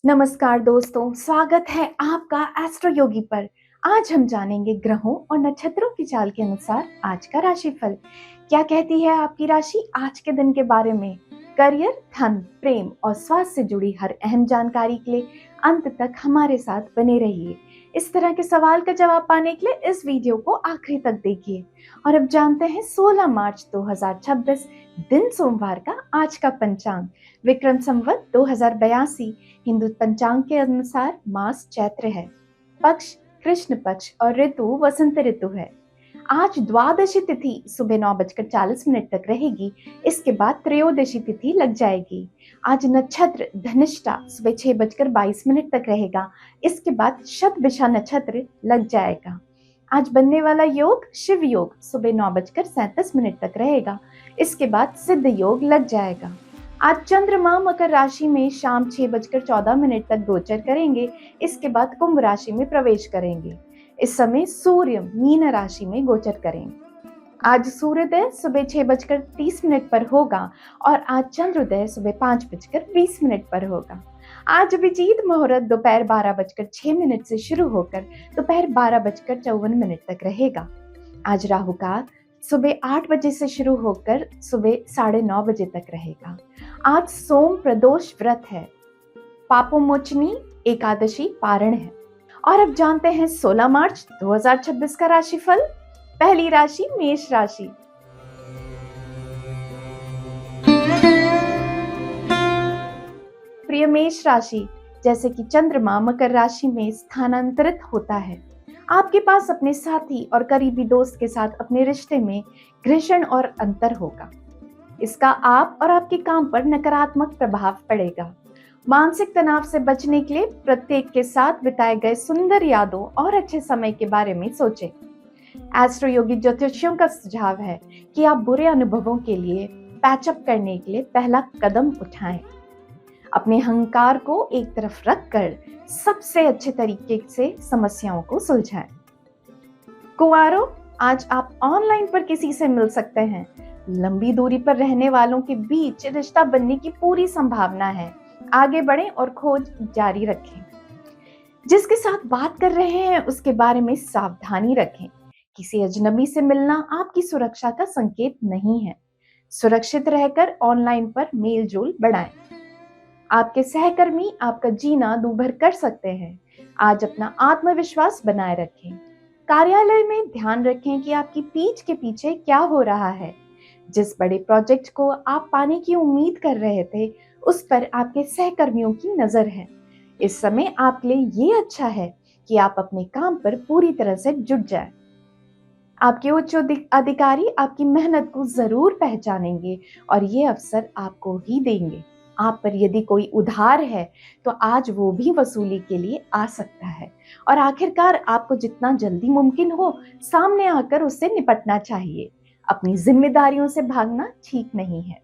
नमस्कार दोस्तों, स्वागत है आपका एस्ट्रो योगी पर। आज हम जानेंगे ग्रहों और नक्षत्रों की चाल के अनुसार आज का राशिफल। क्या कहती है आपकी राशि आज के दिन के बारे में। करियर, धन, प्रेम और स्वास्थ्य से जुड़ी हर अहम जानकारी के लिए अंत तक हमारे साथ बने रहिए। इस तरह के सवाल का जवाब पाने के लिए इस वीडियो को आखिरी तक देखिए। और अब जानते हैं 16 मार्च 2026 दिन सोमवार का आज का पंचांग। विक्रम संवत 2082 हिंदू पंचांग के अनुसार मास चैत्र है, पक्ष कृष्ण पक्ष और ऋतु वसंत ऋतु है। आज द्वादशी तिथि सुबह 9:40 तक रहेगी। इसके बाद त्रयोदशी तिथि लग जाएगी। आज नक्षत्र धनिष्ठा सुबह 6:22 तक रहेगा। इसके बाद शतभिषा नक्षत्र लग जाएगा। आज बनने वाला योग शिव योग सुबह 9:37 तक रहेगा। इसके बाद सिद्ध योग लग जाएगा। आज चंद्रमा मकर राशि में शाम 6:14 तक गोचर करेंगे। इसके बाद कुंभ राशि में प्रवेश करेंगे। इस समय सूर्य मीन राशि में गोचर करेंगे। आज सूर्योदय सुबह 6:30 पर होगा और आज चंद्रोदय सुबह 5:20 पर होगा। आज अभिजीत मुहूर्त दोपहर 12:06 से शुरू होकर दोपहर 12:54 तक रहेगा। आज राहु काल सुबह 8 बजे से शुरू होकर सुबह 9:30 बजे तक रहेगा। आज सोम प्रदोष व्रत है, पापोमोचनी एकादशी पारण है। और अब जानते हैं 16 मार्च 2026 का राशिफल। पहली राशि मेष राशि। प्रिय मेष राशि, जैसे कि चंद्रमा मकर राशि में स्थानांतरित होता है, आपके पास अपने साथी और करीबी दोस्त के साथ अपने रिश्ते में घर्षण और अंतर होगा। इसका आप और आपके काम पर नकारात्मक प्रभाव पड़ेगा। मानसिक तनाव से बचने के लिए प्रत्येक के साथ बिताए गए सुंदर यादों और अच्छे समय के बारे में सोचें। एस्ट्रो योगी ज्योतिषियों का सुझाव है कि आप बुरे अनुभवों के लिए पैचअप करने के लिए पहला कदम उठाएं। अपने अहंकार को एक तरफ रखकर सबसे अच्छे तरीके से समस्याओं को सुलझाएं। कुंवारों, आज आप ऑनलाइन पर किसी से मिल सकते हैं। लंबी दूरी पर रहने वालों के बीच रिश्ता बनने की पूरी संभावना है। आगे बढ़ें और खोज जारी रखें। जिसके साथ बात कर रहे हैं उसके बारे में सावधानी रखें। किसी अजनबी से मिलना आपकी सुरक्षा का संकेत नहीं है। सुरक्षित रहकर ऑनलाइन पर मेल जोल बढ़ाएं। आपके सहकर्मी आपका जीना दूभर कर सकते हैं। आज अपना आत्मविश्वास बनाए रखें। कार्यालय में ध्यान रखें कि आपकी पीठ के पीछे क्या हो रहा है। जिस बड़े प्रोजेक्ट को आप पाने की उम्मीद कर रहे थे, उस पर आपके सहकर्मियों की नजर है। इस समय आपके लिए ये अच्छा है कि आप अपने काम पर पूरी तरह से जुट जाएं। आपके उच्च अधिकारी आपकी मेहनत को जरूर पहचानेंगे और ये अवसर आपको ही देंगे। आप पर यदि कोई उधार है तो आज वो भी वसूली के लिए आ सकता है। और आखिरकार आपको जितना जल्दी मुमकिन हो सामने आकर उससे निपटना चाहिए। अपनी जिम्मेदारियों से भागना ठीक नहीं है।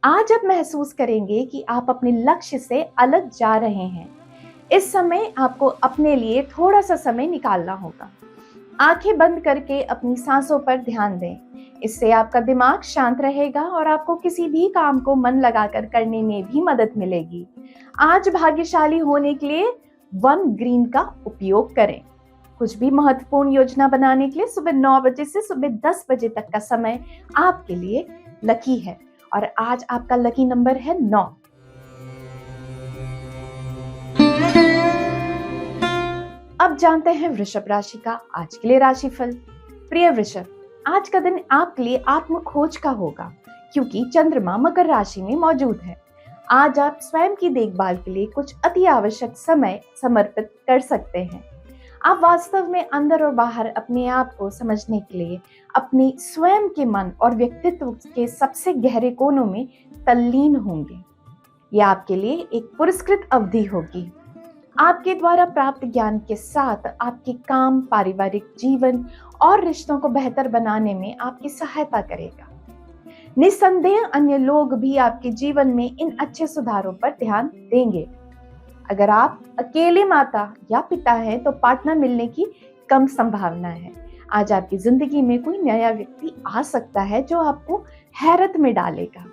आज आप महसूस करेंगे कि आप अपने लक्ष्य से अलग जा रहे हैं। इस समय आपको अपने लिए थोड़ा सा समय निकालना होगा। आंखें बंद करके अपनी सांसों पर ध्यान दें। इससे आपका दिमाग शांत रहेगा और आपको किसी भी काम को मन लगाकर करने में भी मदद मिलेगी। आज भाग्यशाली होने के लिए 1 ग्रीन का उपयोग करें। कुछ भी महत्वपूर्ण योजना बनाने के लिए सुबह 9 बजे से सुबह 10 बजे तक का समय आपके लिए लकी है। और आज आपका लकी नंबर है 9। अब जानते हैं वृषभ राशि का आज के लिए राशिफल। प्रिय वृषभ, आज का दिन आपके लिए आत्म खोज का होगा, क्योंकि चंद्रमा मकर राशि में मौजूद है। आज आप स्वयं की देखभाल के लिए कुछ अति आवश्यक समय समर्पित कर सकते हैं। आप वास्तव में अंदर और बाहर अपने आप को समझने के लिए अपने स्वयं के मन और व्यक्तित्व के सबसे गहरे कोनों में तल्लीन होंगे। यह आपके लिए एक पुरस्कृत अवधि होगी। आपके द्वारा प्राप्त ज्ञान के साथ आपके काम, पारिवारिक जीवन और रिश्तों को बेहतर बनाने में आपकी सहायता करेगा। निस्संदेह अन्य लोग भी आपके जीवन में इन अच्छे सुधारों पर ध्यान देंगे। अगर आप अकेले माता या पिता हैं तो पार्टनर मिलने की कम संभावना है। आज आपकी जिंदगी में कोई नया व्यक्ति आ सकता है जो आपको हैरत में डालेगा।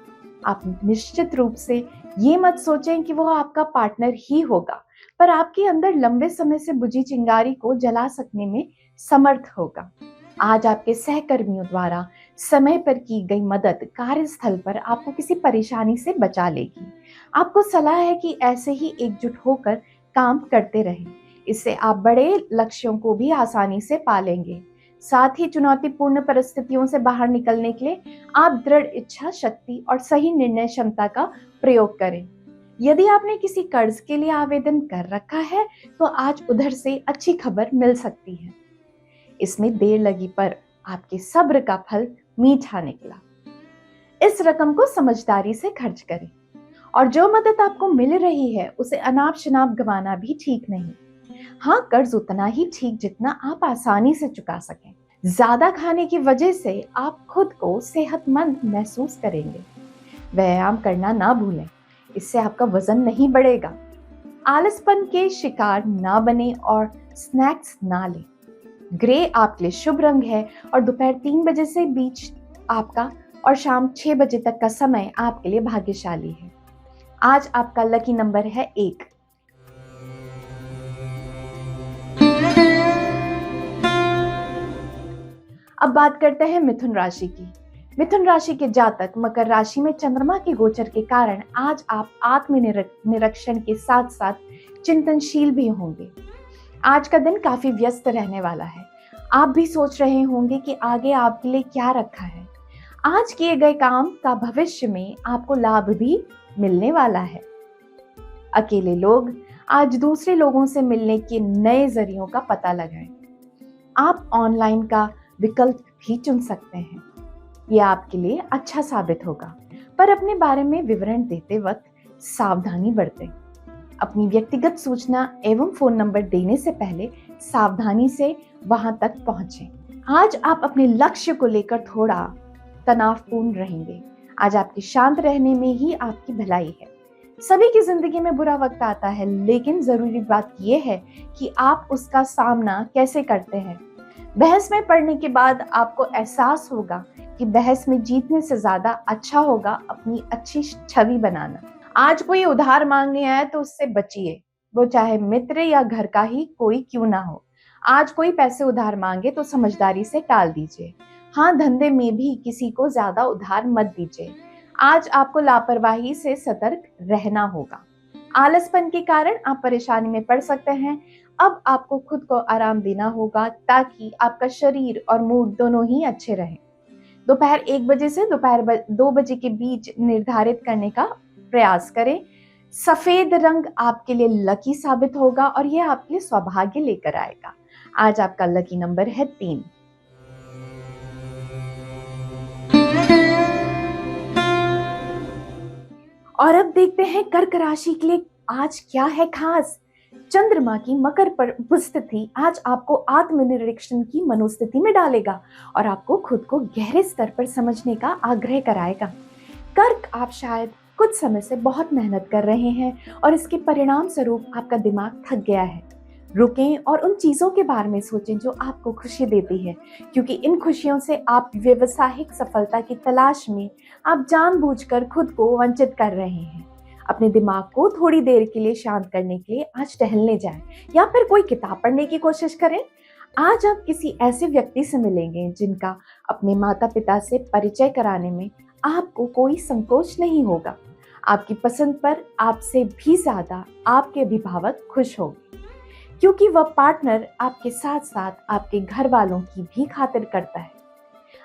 आप निश्चित रूप से ये मत सोचें कि वो आपका पार्टनर ही होगा, पर आपके अंदर लंबे समय से बुझी चिंगारी को जला सकने में समर्थ होगा। आज आपके सहकर्मियों द्वारा समय पर की गई मदद कार्यस्थल पर आपको किसी परेशानी से बचा लेगी। आपको सलाह है कि ऐसे ही एकजुट होकर काम करते रहें। इससे आप बड़े लक्ष्यों को भी आसानी से पा लेंगे। साथ ही चुनौतीपूर्ण परिस्थितियों से बाहर निकलने के लिए आप दृढ़ इच्छा शक्ति और सही निर्णय क्षमता का प्रयोग करें। यदि आपने किसी कर्ज के लिए आवेदन कर रखा है, तो आज उधर से अच्छी खबर मिल सकती है। इसमें देर लगी पर आपके सब्र का फल मीठा निकला। इस रकम को समझदारी से खर्च करें और जो मदद आपको मिल रही है उसे अनाप शनाप गंवाना भी ठीक नहीं। हाँ, कर्ज उतना ही ठीक जितना आप आसानी से चुका सकें। ज्यादा खाने की वजह से आप खुद को सेहतमंद महसूस करेंगे। व्यायाम करना ना भूलें, इससे आपका वजन नहीं बढ़ेगा। आलसपन के शिकार ना बने और स्नैक्स ना लें। ग्रे आपके लिए शुभ रंग है और दोपहर 3 बजे से बीच आपका और शाम 6 बजे तक का समय आपके लिए भाग्यशाली है। आज आपका लकी नंबर है 1। अब बात करते हैं मिथुन राशि की। मिथुन राशि के जातक मकर राशि में चंद्रमा के गोचर के कारण आज आप आत्मनिरीक्षण के साथ साथ चिंतनशील भी होंगे। आज का दिन काफी व्यस्त रहने वाला है। आप भी सोच रहे होंगे कि आगे आपके लिए क्या रखा है। आज किए गए काम का भविष्य में आपको लाभ भी मिलने वाला है। अकेले लोग आज दूसरे लोगों से मिलने के नए जरियों का पता लगाएं। आप ऑनलाइन का विकल्प भी चुन सकते हैं। यह आपके लिए अच्छा साबित होगा, पर अपने बारे में विवरण देते वक्त सावधानी बरतें। अपनी व्यक्तिगत सूचना एवं फोन नंबर देने से पहले सावधानी से वहां तक पहुंचें। आज आप अपने लक्ष्य को लेकर थोड़ा तनावपूर्ण रहेंगे। आज आपके शांत रहने में ही आपकी भलाई है। सभी की जिंदगी में बुरा वक्त आता है, लेकिन जरूरी बात यह है कि आप उसका सामना कैसे करते हैं। बहस में पड़ने के बाद आपको एहसास होगा कि बहस में जीतने से ज्यादा अच्छा होगा अपनी अच्छी छवि बनाना। आज कोई उधार मांगने आए तो उससे बचिए, वो चाहे मित्र या घर का ही कोई क्यों ना हो। आज कोई पैसे उधार मांगे तो समझदारी से टाल दीजिए। हाँ, धंधे में भी किसी को ज्यादा उधार मत दीजिए। आज आपको लापरवाही से सतर्क रहना होगा। आलसपन के कारण आप परेशानी में पड़ सकते हैं। अब आपको खुद को आराम देना होगा ताकि आपका शरीर और मूड दोनों ही अच्छे रहें। दोपहर 1 बजे से दोपहर 2 बजे के बीच निर्धारित करने का प्रयास करें। सफेद रंग आपके लिए लकी साबित होगा और यह आपके लिए सौभाग्य लेकर आएगा। आज आपका लकी नंबर है 3। और अब देखते हैं कर्क राशि के लिए आज क्या है खास। चंद्रमा की मकर पर उपस्थिति आज आपको आत्मनिरीक्षण की मनोस्थिति में डालेगा और आपको खुद को गहरे स्तर पर समझने का आग्रह कराएगा। कर्क, आप शायद कुछ समय से बहुत मेहनत कर रहे हैं और इसके परिणाम स्वरूप आपका दिमाग थक गया है। रुकें और उन चीजों के बारे में सोचें जो आपको खुशी देती है, क्योंकि इन खुशियों से आप व्यावसायिक सफलता की तलाश में आप जानबूझकर खुद को वंचित कर रहे हैं। अपने दिमाग को थोड़ी देर के लिए शांत करने के लिए आज टहलने जाएं या फिर कोई किताब पढ़ने की कोशिश करें। आज आप किसी ऐसे व्यक्ति से मिलेंगे जिनका अपने माता पिता से परिचय कराने में आपको कोई संकोच नहीं होगा। आपकी पसंद पर आपसे भी ज्यादा आपके अभिभावक खुश होंगे, क्योंकि वह पार्टनर आपके साथ साथ आपके घर वालों की भी खातिर करता है।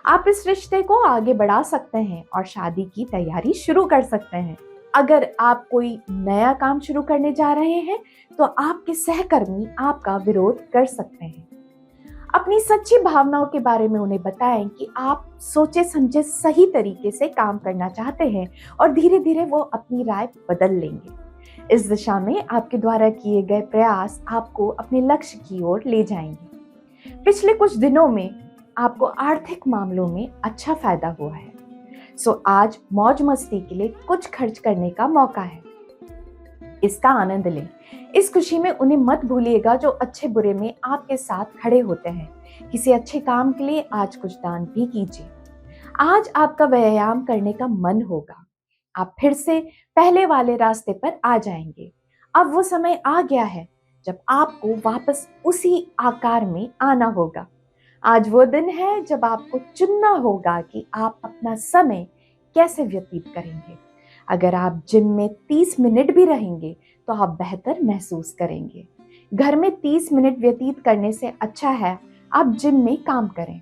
आप इस रिश्ते को आगे बढ़ा सकते हैं और शादी की तैयारी शुरू कर सकते हैं। अगर आप कोई नया काम शुरू करने जा रहे हैं तो आपके सहकर्मी आपका विरोध कर सकते हैं। अपनी सच्ची भावनाओं के बारे में उन्हें बताएं कि आप सोचे समझे सही तरीके से काम करना चाहते हैं और धीरे धीरे वो अपनी राय बदल लेंगे। इस दिशा में आपके द्वारा किए गए प्रयास आपको अपने लक्ष्य की ओर ले जाएंगे। पिछले कुछ दिनों में आपको आर्थिक मामलों में अच्छा फायदा हुआ है, सो आज मौज मस्ती के लिए कुछ खर्च करने का मौका है। इसका आनंद लें। इस खुशी में उन्हें मत भूलिएगा जो अच्छे बुरे में आपके साथ खड़े होते हैं। किसी अच्छे काम के लिए आज कुछ दान भी कीजिए। आज आपका व्यायाम करने का मन होगा। आप फिर से पहले वाले रास्ते पर आ जाएंगे। अब वो समय आ गया है जब आपको वापस उसी आकार में आना होगा। आज वो दिन है जब आपको चुनना होगा कि आप अपना समय कैसे व्यतीत करेंगे। अगर आप जिम में 30 मिनट भी रहेंगे तो आप बेहतर महसूस करेंगे। घर में 30 मिनट व्यतीत करने से अच्छा है आप जिम में काम करें।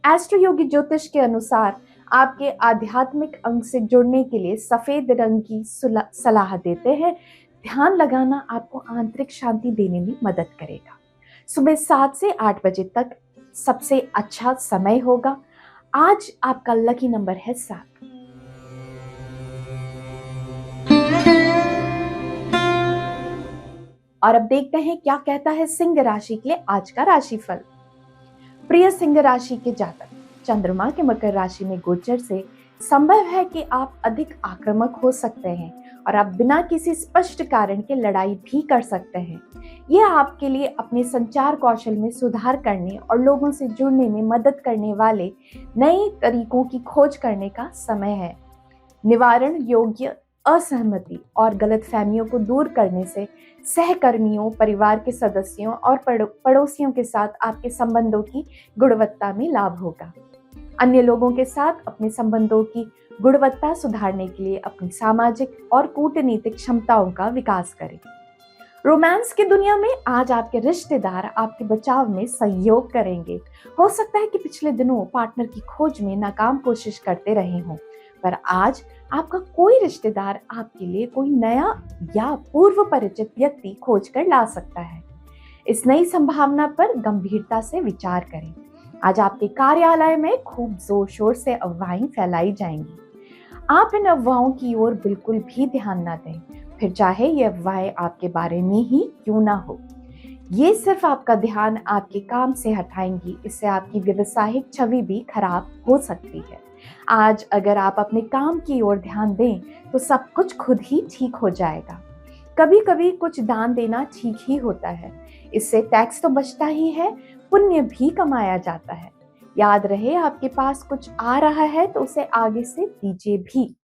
एस्ट्रो योगी ज्योतिष के अनुसार आपके आध्यात्मिक अंग से जुड़ने के लिए सफेद रंग की सलाह देते हैं। ध्यान लगाना आपको आंतरिक शांति देने में मदद करेगा। सुबह 7 से 8 बजे तक सबसे अच्छा समय होगा। आज आपका लकी नंबर है 7। और अब देखते हैं क्या कहता है सिंह राशि के लिए आज का राशिफल। प्रिय सिंह राशि के जातक, चंद्रमा के मकर राशि में गोचर से संभव है कि आप अधिक आक्रामक हो सकते हैं और आप बिना किसी स्पष्ट कारण के लड़ाई भी कर सकते हैं। यह आपके लिए अपने संचार कौशल में सुधार करने और लोगों से जुड़ने में मदद करने वाले नए तरीकों की खोज करने का समय है। निवारण योग्य असहमति और गलतफहमियों को दूर करने से सहकर्मियों, परिवार के सदस्यों और पड़ोसियों के साथ आपके संबंधों की गुणवत्ता में लाभ होगा। अन्य लोगों के साथ अपने संबंधों की गुणवत्ता सुधारने के लिए अपनी सामाजिक और कूटनीतिक क्षमताओं का विकास करें। रोमांस की दुनिया में आज आपके रिश्तेदार आपके बचाव में सहयोग करेंगे। हो सकता है कि पिछले दिनों पार्टनर की खोज में नाकाम कोशिश करते रहे हों, पर आज आपका कोई रिश्तेदार आपके लिए कोई नया या पूर्व परिचित व्यक्ति खोज कर ला सकता है। इस नई संभावना पर गंभीरता से विचार करें। आज आपके कार्यालय में खूब जोर शोर से अफवाहें फैलाई जाएंगी। आप इन अफवाहों की ओर बिल्कुल भी ध्यान न दें, फिर चाहे ये अफवाहें आपके बारे में ही क्यों ना हो। ये सिर्फ आपका ध्यान आपके काम से हटाएंगी। इससे आपकी व्यवसायिक छवि भी खराब हो सकती है। आज अगर आप अपने काम की ओर ध्यान दें तो सब कुछ खुद ही ठीक हो जाएगा। कभी कभी कुछ दान देना ठीक ही होता है। इससे टैक्स तो बचता ही है, पुण्य भी कमाया जाता है। याद रहे, आपके पास कुछ आ रहा है तो उसे आगे से दीजिए भी।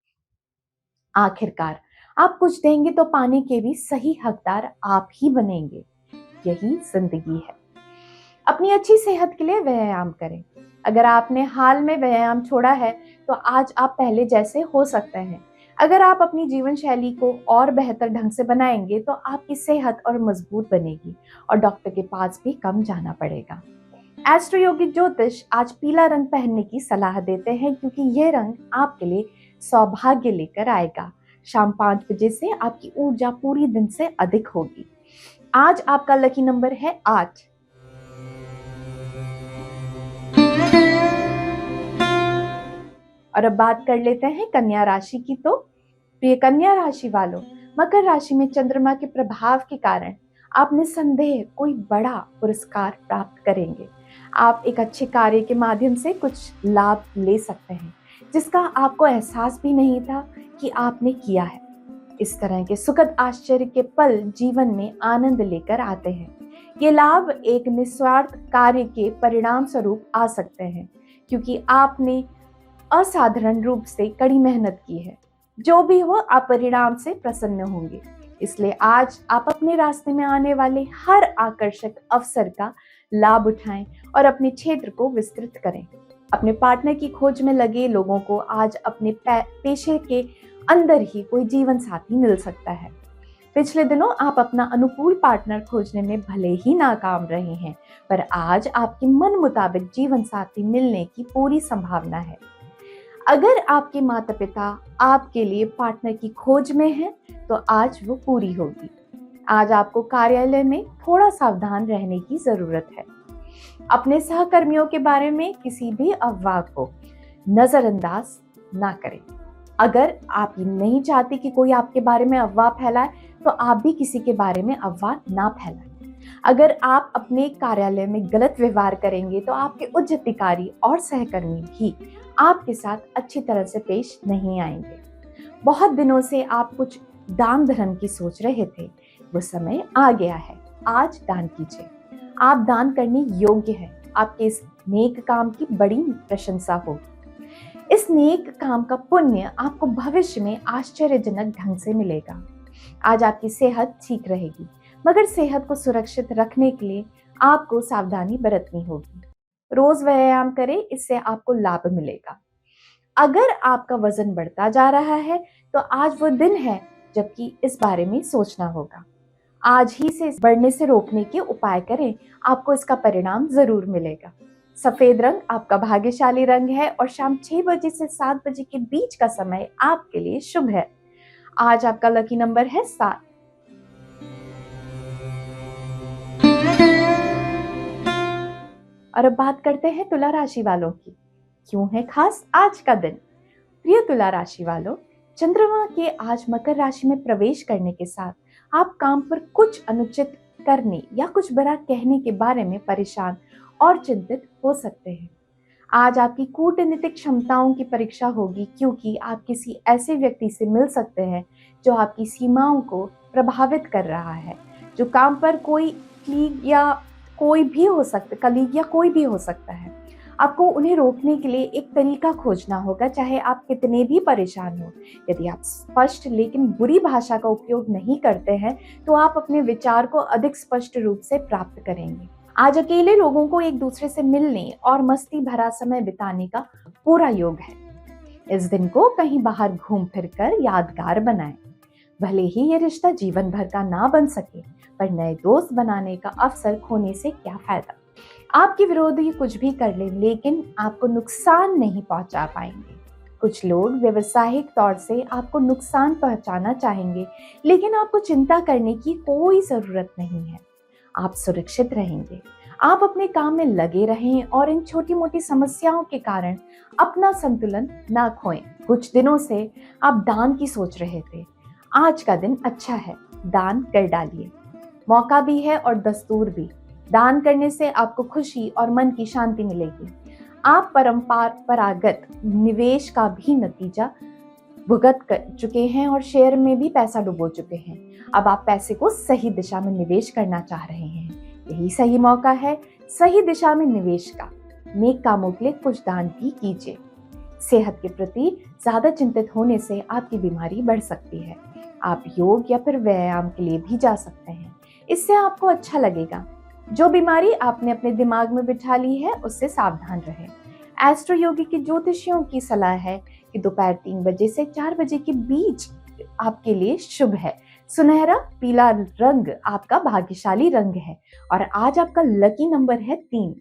आखिरकार आप कुछ देंगे तो पाने के भी सही हकदार आप ही बनेंगे। यही जिंदगी है। अपनी अच्छी सेहत के लिए व्यायाम करें। अगर आपने हाल में व्यायाम छोड़ा है तो आज आप पहले जैसे हो सकते हैं। अगर आप अपनी जीवन शैली को और बेहतर ढंग से बनाएंगे तो आपकी सेहत और मजबूत बनेगी और डॉक्टर के पास भी कम जाना पड़ेगा। एस्ट्रो योगी ज्योतिष आज पीला रंग पहनने की सलाह देते हैं क्योंकि यह रंग आपके लिए सौभाग्य लेकर आएगा। शाम 5 बजे से आपकी ऊर्जा पूरी दिन से अधिक होगी। आज आपका लकी नंबर है 8। और अब बात कर लेते हैं कन्या राशि की। तो प्रिय कन्या राशि वालों, मकर राशि में चंद्रमा के प्रभाव के कारण आप निसंदेह कोई बड़ा पुरस्कार प्राप्त करेंगे। आप एक अच्छे कार्य के माध्यम से कुछ लाभ ले सकते हैं जिसका आपको एहसास भी नहीं था कि आपने किया है। इस तरह के सुखद आश्चर्य के पल जीवन में आनंद लेकर आते हैं। ये लाभ एक निस्वार्थ कार्य के परिणाम स्वरूप आ सकते हैं क्योंकि आपने असाधारण रूप से कड़ी मेहनत की है। जो भी हो, आप परिणाम से प्रसन्न होंगे। इसलिए आज आप अपने रास्ते में आने वाले हर आकर्षक अवसर का लाभ उठाएं और अपने क्षेत्र को विस्तृत करें। अपने पार्टनर की खोज में लगे लोगों को आज अपने पेशे के अंदर ही कोई जीवन साथी मिल सकता है। पिछले दिनों आप अपना अनुकूल पार्टनर खोजने में भले ही नाकाम रहे हैं, पर आज आपके मन मुताबिक जीवन साथी मिलने की पूरी संभावना है। अगर आपके माता पिता आपके लिए पार्टनर की खोज में हैं, तो आज वो पूरी होगी। आज आपको कार्यालय में थोड़ा सावधान रहने की जरूरत है। अपने सहकर्मियों के बारे में किसी भी अफवाह को नजरअंदाज ना करें। अगर आप ये नहीं चाहते कि कोई आपके बारे में अफवाह फैलाए, तो आप भी किसी के बारे में अफवाह ना फैलाएं। अगर आप अपने कार्यालय में गलत व्यवहार करेंगे तो आपके उच्च अधिकारी और सहकर्मी भी आपके साथ अच्छी तरह से पेश नहीं आएंगे। बहुत दिनों से आप कुछ दान धर्म की सोच रहे थे, वो समय आ गया है। आज दान कीजिए। आप दान करने योग्य हैं। आपके इस नेक काम की बड़ी प्रशंसा होगी। इस नेक काम का पुण्य आपको भविष्य में आश्चर्यजनक ढंग से मिलेगा। आज आपकी सेहत ठीक रहेगी, मगर सेहत को सुरक्षित रखने के लिए आपको सावधानी बरतनी होगी। रोज व्यायाम करें, इससे आपको लाभ मिलेगा। अगर आपका वजन बढ़ता जा रहा है तो आज वो दिन है जबकि इस बारे में सोचना होगा। आज ही से बढ़ने से रोकने के उपाय करें, आपको इसका परिणाम जरूर मिलेगा। सफेद रंग आपका भाग्यशाली रंग है और शाम 6 बजे से 7 बजे के बीच का समय आपके लिए शुभ है। आज आपका लकी नंबर है 7। और अब बात करते हैं तुला राशि वालों की। क्यों है खास आज का दिन? प्रिय तुला राशि वालों, चंद्रमा के आज मकर राशि में प्रवेश करने के साथ आप काम पर कुछ अनुचित करने या कुछ बुरा कहने के बारे में परेशान और चिंतित हो सकते हैं। आज आपकी कूटनीतिक क्षमताओं की परीक्षा होगी, क्योंकि आप किसी ऐसे व्यक्ति से मिल सकते हैं जो आपकी सीमाओं को प्रभावित कर रहा है। जो काम पर कोई कलीग या कोई भी हो सकता है। आपको उन्हें रोकने के लिए एक तरीका खोजना होगा, चाहे आप कितने भी परेशान हो। यदि आप स्पष्ट लेकिन बुरी भाषा का उपयोग नहीं करते हैं तो आप अपने विचार को अधिक स्पष्ट रूप से प्राप्त करेंगे। आज अकेले लोगों को एक दूसरे से मिलने और मस्ती भरा समय बिताने का पूरा योग है। इस दिन को कहीं बाहर घूम फिर कर यादगार बनाएं। भले ही ये रिश्ता जीवन भर का ना बन सके, पर नए दोस्त बनाने का अवसर खोने से क्या फायदा। आपके विरोधी कुछ भी कर ले, लेकिन आपको नुकसान नहीं पहुंचा पाएंगे। कुछ लोग व्यवसायिक तौर से आपको नुकसान पहुंचाना चाहेंगे, लेकिन आपको चिंता करने की कोई जरूरत नहीं है। आप सुरक्षित रहेंगे। आप अपने काम में लगे रहें और इन छोटी मोटी समस्याओं के कारण अपना संतुलन ना खोएं। कुछ दिनों से आप दान की सोच रहे थे। आज का दिन अच्छा है, दान कर डालिए। मौका भी है और दस्तूर भी। दान करने से आपको खुशी और मन की शांति मिलेगी। आप परंपरागत निवेश का भी नतीजा भुगत कर चुके हैं और शेयर में भी पैसा डुबो चुके हैं। अब आप पैसे को सही दिशा में निवेश करना चाह रहे हैं। यही सही मौका है सही दिशा में निवेश का। नेक कामों के लिए कुछ दान भी कीजिए। सेहत के प्रति ज्यादा चिंतित होने से आपकी बीमारी बढ़ सकती है। आप योग या फिर व्यायाम के लिए भी जा सकते हैं, इससे आपको अच्छा लगेगा। जो बीमारी आपने अपने दिमाग में बिठा ली है उससे सावधान रहें। एस्ट्रो योगी के ज्योतिषियों की सलाह है कि दोपहर 3 बजे से 4 बजे के बीच आपके लिए शुभ है। सुनहरा पीला रंग आपका भाग्यशाली रंग है और आज आपका लकी नंबर है 3।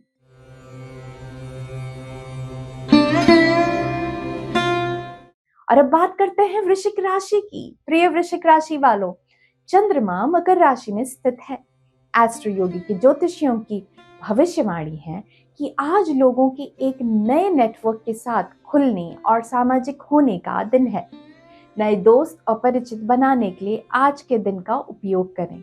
और अब बात करते हैं वृश्चिक राशि की। प्रिय वृश्चिक राशि वालों, चंद्रमा मकर राशि में स्थित है। एस्ट्रो योगी के ज्योतिषियों की भविष्यवाणी है कि आज लोगों के एक नए नेटवर्क के साथ खुलने और सामाजिक होने का दिन है। नए दोस्त और परिचित बनाने के लिए आज के दिन का उपयोग करें।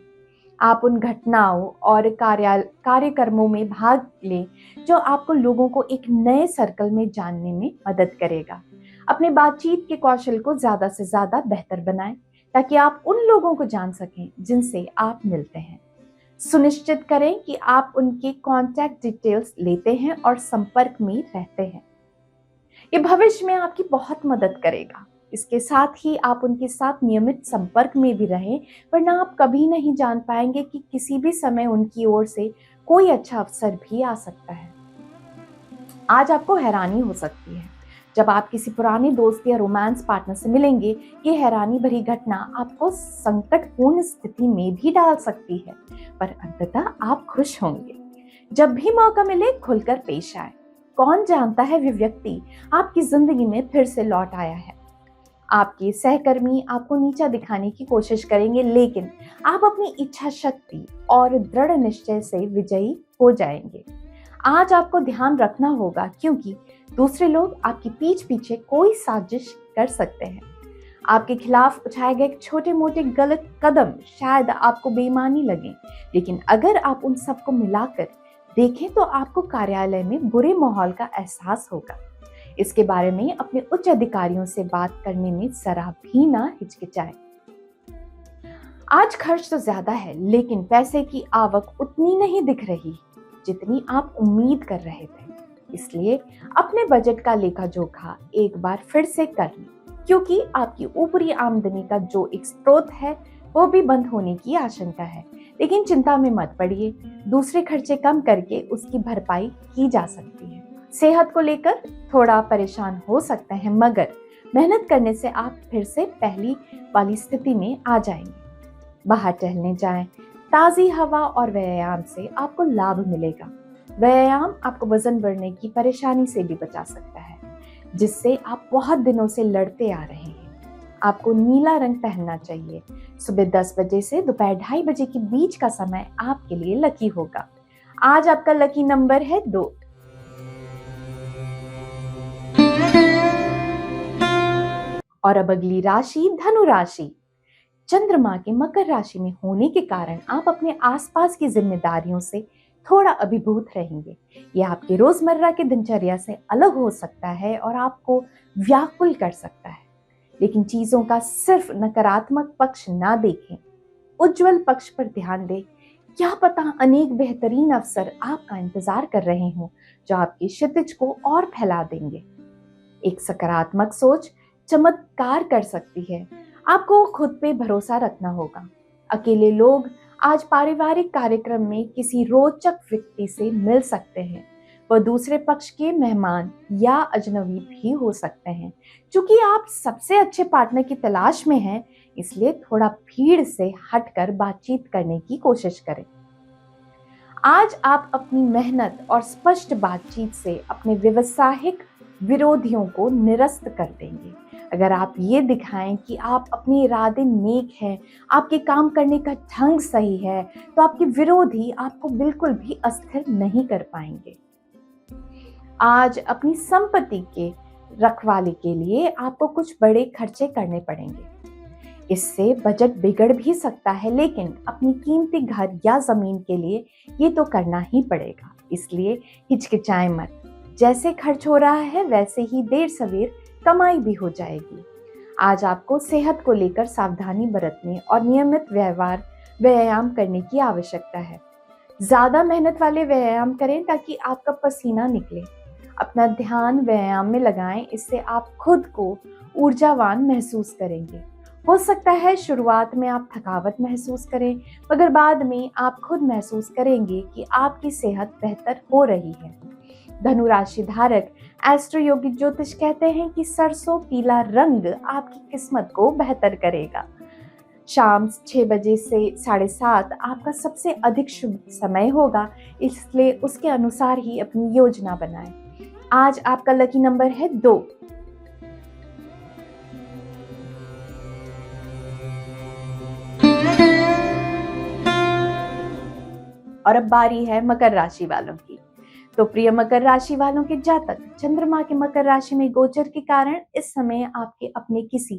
आप उन घटनाओं और कार्यक्रमों में भाग लें जो आपको लोगों को एक नए सर्कल में जानने में मदद करेगा। अपने बातचीत के कौशल को ज्यादा से ज्यादा बेहतर बनाएं, ताकि आप उन लोगों को जान सकें जिनसे आप मिलते हैं। सुनिश्चित करें कि आप उनके कॉन्टैक्ट डिटेल्स लेते हैं और संपर्क में रहते हैं। ये भविष्य में आपकी बहुत मदद करेगा। इसके साथ ही आप उनके साथ नियमित संपर्क में भी रहें, वरना आप कभी नहीं जान पाएंगे कि किसी भी समय उनकी ओर से कोई अच्छा अवसर भी आ सकता है। आज आपको हैरानी हो सकती है जब आप किसी पुराने दोस्त या रोमांस पार्टनर से मिलेंगे। ये हैरानी भरी घटना आपको संकटपूर्ण स्थिति में भी डाल सकती है, पर अंततः आप खुश होंगे। जब भी मौका मिले खुलकर पेश आए। कौन जानता है वे व्यक्ति आपकी जिंदगी में फिर से लौट आया है। आपके सहकर्मी आपको नीचा दिखाने की कोशिश करेंगे, लेकिन आप अपनी इच्छा शक्ति और दृढ़ निश्चय से विजयी हो जाएंगे। आज आपको ध्यान रखना होगा, क्योंकि दूसरे लोग आपकी पीठ पीछे कोई साजिश कर सकते हैं। आपके खिलाफ उठाए गए छोटे मोटे गलत कदम शायद आपको बेईमानी लगे, लेकिन अगर आप उन सबको मिलाकर देखें तो आपको कार्यालय में बुरे माहौल का एहसास होगा। इसके बारे में अपने उच्च अधिकारियों से बात करने में जरा भी ना हिचकिचाएं। आज खर्च तो ज्यादा है, लेकिन पैसे की आवक उतनी नहीं दिख रही जितनी आप उम्मीद कर रहे थे। इसलिए अपने बजट का लेखा जोखा एक बार फिर से कर लें, क्योंकि आपकी ऊपरी आमदनी का जो एक स्रोत है वो भी बंद होने की आशंका है। लेकिन चिंता में मत पड़िए, दूसरे खर्चे कम करके उसकी भरपाई की जा सकती है। सेहत को लेकर थोड़ा परेशान हो सकते हैं, मगर मेहनत करने से आप फिर से पहली वाली स्थिति में आ जाएंगे। बाहर टहलने जाएं, ताज़ी हवा और व्यायाम से आपको लाभ मिलेगा। व्यायाम आपको वजन बढ़ने की परेशानी से भी बचा सकता है, जिससे आप बहुत दिनों से लड़ते आ रहे हैं। आपको नीला रंग पहनना चाहिए। सुबह 10 बजे से दोपहर 2:30 बजे के बीच का समय आपके लिए लकी होगा। आज आपका लकी नंबर है 2। और अब अगली राशि धनु राशि। चंद्रमा के मकर राशि में होने के कारण आप अपने आसपास की जिम्मेदारियों से थोड़ा अभिभूत रहेंगे। यह आपके रोजमर्रा के दिनचर्या से अलग हो सकता है और आपको व्याकुल कर सकता है। लेकिन चीजों का सिर्फ नकारात्मक पक्ष ना देखें, उज्जवल पक्ष पर ध्यान दें। क्या पता अनेक बेहतरीन अवसर आपका इंतजार कर रहे हों, जो आपकी क्षितिज को और फैला देंगे। एक सकारात्मक सोच चमत्कार कर सकती है। आपको खुद पे भरोसा रखना होगा। अकेले लोग आज पारिवारिक कार्यक्रम में किसी रोचक व्यक्ति से मिल सकते हैं। वह दूसरे पक्ष के मेहमान या अजनबी भी हो सकते हैं। चूंकि आप सबसे अच्छे पार्टनर की तलाश में हैं, इसलिए थोड़ा भीड़ से हटकर बातचीत करने की कोशिश करें। आज आप अपनी मेहनत और स्पष्ट बातचीत से अपने व्यावसायिक विरोधियों को निरस्त कर देंगे। अगर आप ये दिखाएं कि आप अपने इरादे नेक हैं, आपके काम करने का ढंग सही है, तो आपके विरोधी आपको बिल्कुल भी अस्थिर नहीं कर पाएंगे। आज अपनी संपत्ति के रखवाले के लिए आपको कुछ बड़े खर्चे करने पड़ेंगे। इससे बजट बिगड़ भी सकता है, लेकिन अपनी कीमती घर या जमीन के लिए ये तो करना ही पड़ेगा। इसलिए हिचकिचाएं मत। जैसे खर्च हो रहा है वैसे ही देर सवेर कमाई भी हो जाएगी। आज आपको सेहत को लेकर सावधानी बरतने और नियमित व्यायाम करने की आवश्यकता है। ज्यादा मेहनत वाले व्यायाम करें ताकि आपका पसीना निकले। अपना ध्यान व्यायाम में लगाएं, इससे आप खुद को ऊर्जावान महसूस करेंगे। हो सकता है शुरुआत में आप थकावट महसूस करें, मगर बाद में आप खुद महसूस करेंगे कि आपकी सेहत बेहतर हो रही है। धनु राशि धारक एस्ट्रो योगिक ज्योतिष कहते हैं कि सरसों पीला रंग आपकी किस्मत को बेहतर करेगा। शाम 6 बजे से 7:30 आपका सबसे अधिक शुभ समय होगा, इसलिए उसके अनुसार ही अपनी योजना बनाएं। आज आपका लकी नंबर है 2। और अब बारी है मकर राशि वालों की। तो प्रिय मकर राशि वालों के जातक, चंद्रमा के मकर राशि में गोचर के कारण इस समय आपके अपने किसी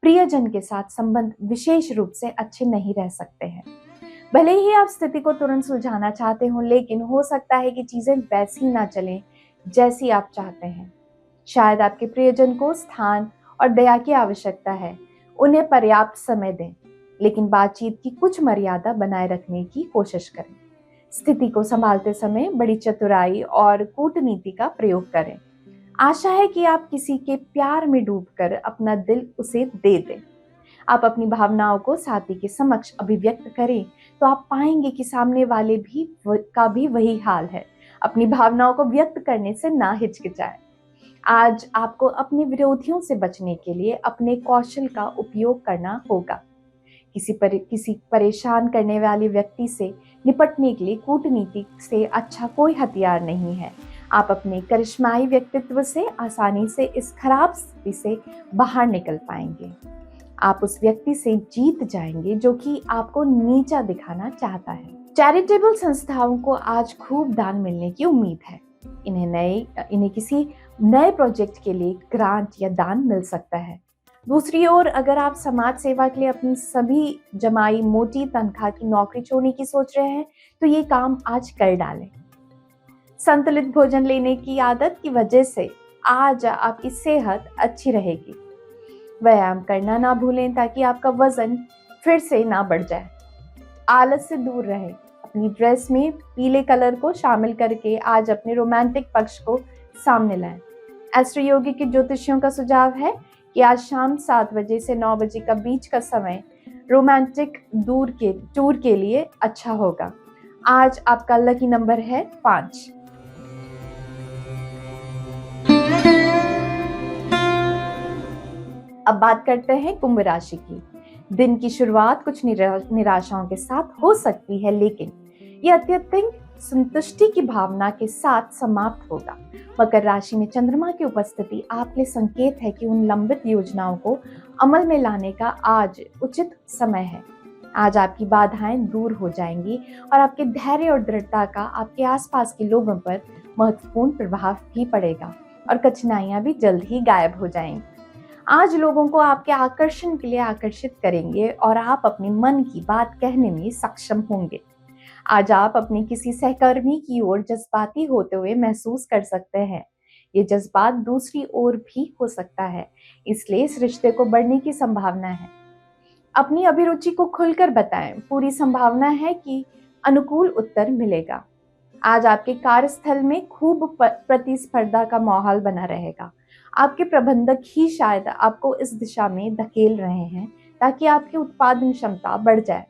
प्रियजन के साथ संबंध विशेष रूप से अच्छे नहीं रह सकते हैं। भले ही आप स्थिति को तुरंत सुलझाना चाहते हो, लेकिन हो सकता है कि चीजें वैसी ना चलें जैसी आप चाहते हैं। शायद आपके प्रियजन को स्थान और दया की आवश्यकता है। उन्हें पर्याप्त समय दें, लेकिन बातचीत की कुछ मर्यादा बनाए रखने की कोशिश करें। स्थिति को संभालते समय बड़ी चतुराई और कूटनीति का प्रयोग करें। आशा है कि आप किसी के प्यार में डूबकर अपना दिल उसे दे दें। आप अपनी भावनाओं को साथी के समक्ष अभिव्यक्त करें तो आप पाएंगे कि सामने वाले का भी वही हाल है। अपनी भावनाओं को व्यक्त करने से ना हिचकिचाएं। आज आपको अपने विरोधियों से बचने के लिए अपने कौशल का उपयोग करना होगा। किसी परेशान करने वाले व्यक्ति से निपटने के लिए कूटनीति से अच्छा कोई हथियार नहीं है। आप अपने करिश्माई व्यक्तित्व से आसानी से इस खराब स्थिति से बाहर निकल पाएंगे। आप उस व्यक्ति से जीत जाएंगे जो कि आपको नीचा दिखाना चाहता है। चैरिटेबल संस्थाओं को आज खूब दान मिलने की उम्मीद है। इन्हें किसी नए प्रोजेक्ट के लिए ग्रांट या दान मिल सकता है। दूसरी ओर अगर आप समाज सेवा के लिए अपनी सभी जमाई मोटी तनख्वाह की नौकरी छोड़ने की सोच रहे हैं, तो ये काम आज कर डालें। संतुलित भोजन लेने की आदत की वजह से आज आपकी सेहत अच्छी रहेगी। व्यायाम करना ना भूलें ताकि आपका वजन फिर से ना बढ़ जाए। आलस से दूर रहें। अपनी ड्रेस में पीले कलर को शामिल करके आज अपने रोमांटिक पक्ष को सामने लाएं। एस्ट्रो योगी के ज्योतिषियों का सुझाव है कि आज शाम 7 बजे से 9 बजे का बीच का समय रोमांटिक टूर के लिए अच्छा होगा। आज आपका लकी नंबर है 5। अब बात करते हैं कुंभ राशि की। दिन की शुरुआत कुछ निराशाओं के साथ हो सकती है, लेकिन ये अत्यधिक संतुष्टि की भावना के साथ समाप्त होगा। मकर राशि में चंद्रमा की उपस्थिति आपके लिए संकेत है कि उन लंबित योजनाओं को अमल में लाने का आज उचित समय है। आज आपकी बाधाएं दूर हो जाएंगी और आपके धैर्य और दृढ़ता का आपके आसपास के लोगों पर महत्वपूर्ण प्रभाव भी पड़ेगा और कठिनाइयां भी जल्द ही गायब हो जाएंगी। आज लोगों को आपके आकर्षण के लिए आकर्षित करेंगे और आप अपने मन की बात कहने में सक्षम होंगे। आज आप अपने किसी सहकर्मी की ओर जज्बाती होते हुए महसूस कर सकते हैं। ये जज्बात दूसरी ओर भी हो सकता है, इसलिए इस रिश्ते को बढ़ने की संभावना है। अपनी अभिरुचि को खुलकर बताएं, पूरी संभावना है कि अनुकूल उत्तर मिलेगा। आज आपके कार्यस्थल में खूब प्रतिस्पर्धा का माहौल बना रहेगा। आपके प्रबंधक ही शायद आपको इस दिशा में धकेल रहे हैं ताकि आपकी उत्पादन क्षमता बढ़ जाए।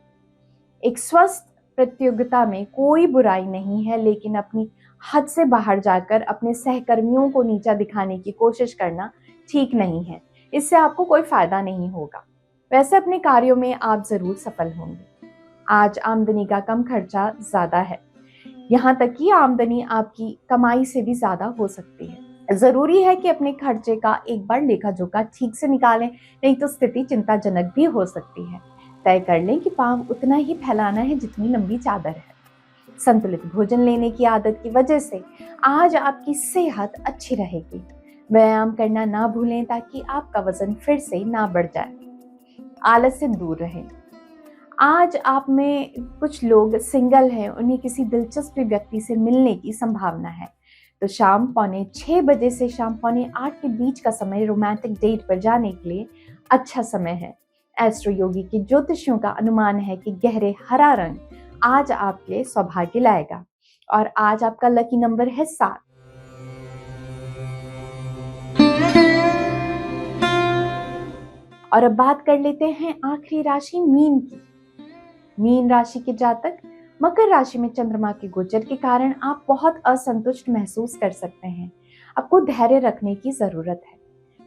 एक स्वस्थ प्रतियोगिता में कोई बुराई नहीं है, लेकिन अपनी हद से बाहर जाकर अपने सहकर्मियों को नीचा दिखाने की कोशिश करना ठीक नहीं है। इससे आपको कोई फायदा नहीं होगा। वैसे अपने कार्यों में आप जरूर सफल होंगे। आज आमदनी का कम खर्चा ज्यादा है, यहाँ तक कि आमदनी आपकी कमाई से भी ज्यादा हो सकती है। जरूरी है कि अपने खर्चे का एक बार लेखा जोखा ठीक से निकालें, नहीं तो स्थिति चिंताजनक भी हो सकती है। तय कर लें कि पाँव उतना ही फैलाना है जितनी लंबी चादर है। संतुलित भोजन लेने की आदत की वजह से आज आपकी सेहत अच्छी रहेगी। व्यायाम करना ना भूलें ताकि आपका वजन फिर से ना बढ़ जाए। आलस से दूर रहें। आज आप में कुछ लोग सिंगल हैं, उन्हें किसी दिलचस्प व्यक्ति से मिलने की संभावना है, तो शाम 5:45 बजे से शाम 7:45 के बीच का समय रोमांटिक डेट पर जाने के लिए अच्छा समय है। एस्ट्रो योगी के ज्योतिषियों का अनुमान है कि गहरे हरा रंग आज आपके लिए सौभाग्य लाएगा और आज आपका लकी नंबर है 7। और अब बात कर लेते हैं आखिरी राशि मीन की। मीन राशि के जातक, मकर राशि में चंद्रमा के गोचर के कारण आप बहुत असंतुष्ट महसूस कर सकते हैं। आपको धैर्य रखने की जरूरत है।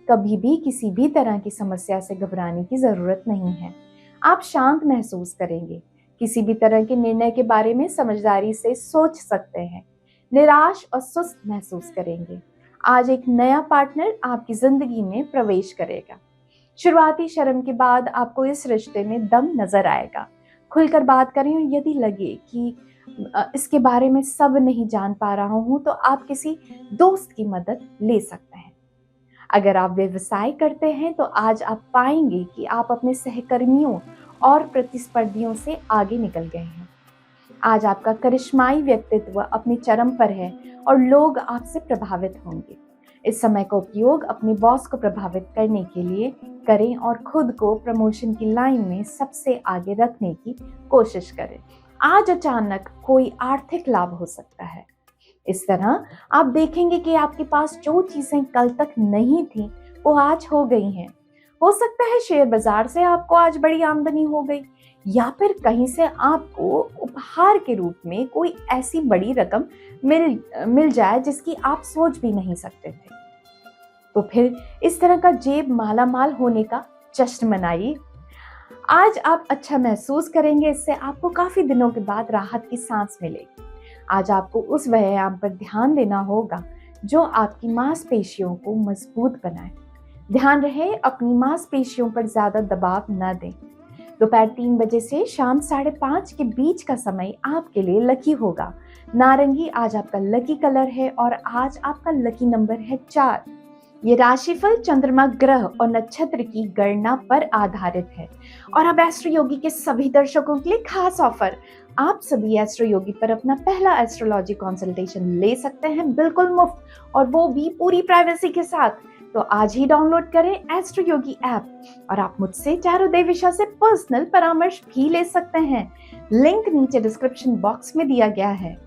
कभी भी किसी भी तरह की समस्या से घबराने की जरूरत नहीं है। आप शांत महसूस करेंगे। किसी भी तरह के निर्णय के बारे में समझदारी से सोच सकते हैं। निराश और सुस्त महसूस करेंगे। आज एक नया पार्टनर आपकी जिंदगी में प्रवेश करेगा। शुरुआती शर्म के बाद आपको इस रिश्ते में दम नजर आएगा। खुलकर बात करें और यदि लगे कि इसके बारे में सब नहीं जान पा रहा हूं, तो आप किसी दोस्त की मदद ले सकते हैं। अगर आप व्यवसाय करते हैं तो आज आप पाएंगे कि आप अपने सहकर्मियों और प्रतिस्पर्धियों से आगे निकल गए हैं। आज आपका करिश्माई व्यक्तित्व अपने चरम पर है और लोग आपसे प्रभावित होंगे। इस समय का उपयोग अपने बॉस को प्रभावित करने के लिए करें और खुद को प्रमोशन की लाइन में सबसे आगे रखने की कोशिश करें। आज अचानक कोई आर्थिक लाभ हो सकता है। इस तरह आप देखेंगे कि आपके पास जो चीजें कल तक नहीं थी वो आज हो गई हैं। हो सकता है शेयर बाजार से आपको आज बड़ी आमदनी हो गई, या फिर कहीं से आपको उपहार के रूप में कोई ऐसी बड़ी रकम मिल जाए जिसकी आप सोच भी नहीं सकते थे। तो फिर इस तरह का जेब मालामाल होने का जश्न मनाइए। आज आप अच्छा महसूस करेंगे। इससे आपको काफी दिनों के बाद राहत की सांस मिलेगी। आज आपको उस व्यायाम पर ध्यान देना होगा जो आपकी मांसपेशियों को मजबूत बनाए। ध्यान रहे अपनी मांसपेशियों पर ज्यादा दबाव न दें। दोपहर 3 बजे से शाम 5:30 के बीच का समय आपके लिए लकी होगा। नारंगी आज आपका लकी कलर है और आज आपका लकी नंबर है 4। ये राशिफल चंद्रमा, ग्रह और नक्षत्र की गणना पर आधारित है। और अब एस्ट्रो योगी के सभी दर्शकों के लिए खास ऑफर। आप सभी एस्ट्रो योगी पर अपना पहला एस्ट्रोलॉजी कंसल्टेशन ले सकते हैं बिल्कुल मुफ्त, और वो भी पूरी प्राइवेसी के साथ। तो आज ही डाउनलोड करें एस्ट्रो योगी ऐप और आप मुझसे चारों दिशा से पर्सनल परामर्श भी ले सकते हैं। लिंक नीचे डिस्क्रिप्शन बॉक्स में दिया गया है।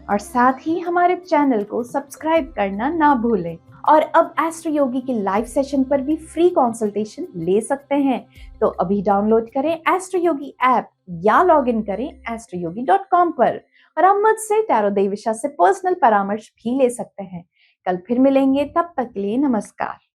और साथ ही हमारे चैनल को सब्सक्राइब करना ना भूलें। और अब एस्ट्रो योगी के लाइव सेशन पर भी फ्री कंसल्टेशन ले सकते हैं। तो अभी डाउनलोड करें एस्ट्रो योगी ऐप या लॉग इन करें astroyogi.com पर। और आप मुझसे टैरो देविशा से पर्सनल परामर्श भी ले सकते हैं। कल फिर मिलेंगे, तब तक के लिए नमस्कार।